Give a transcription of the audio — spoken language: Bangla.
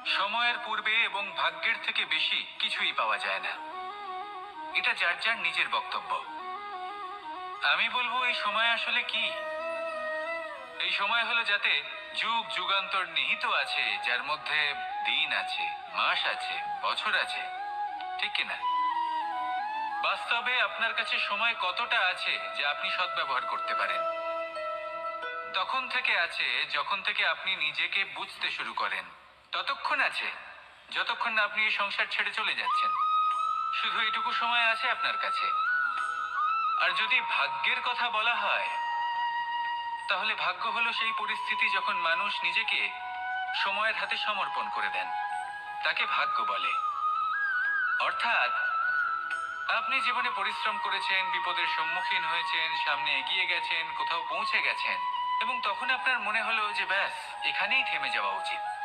সময়ের পূর্বে এবং ভাগ্যের থেকে বেশি কিছুই পাওয়া যায় না। এটা যার যার নিজের বক্তব্য। আমি বলবো এই সময় আসলে কি? এই সময় হলো যাতে যুগ যুগান্তর নিহিত আছে, যার মধ্যে দিন আছে, মাস আছে, বছর আছে, ঠিক কিনা? বাস্তবে আপনার কাছে সময় কতটা আছে যা আপনি সদ্ব্যবহার করতে পারেন? তখন থেকে আছে যখন থেকে আপনি নিজেকে বুঝতে শুরু করেন। ততক্ষণ আছে যতক্ষণ না আপনি এই সংসার ছেড়ে চলে যাচ্ছেন। শুধু এটুকু সময় আছে আপনার কাছে। আর যদি ভাগ্যের কথা বলা হয়, তাহলে ভাগ্য হলো সেই পরিস্থিতি যখন মানুষ নিজেকে সময়ের হাতে সমর্পণ করে দেন, তাকে ভাগ্য বলে। অর্থাৎ আপনি জীবনে পরিশ্রম করেছেন, বিপদের সম্মুখীন হয়েছেন, সামনে এগিয়ে গেছেন, কোথাও পৌঁছে গেছেন, এবং তখন আপনার মনে হলো যে ব্যাস এখানেই থেমে যাওয়া উচিত।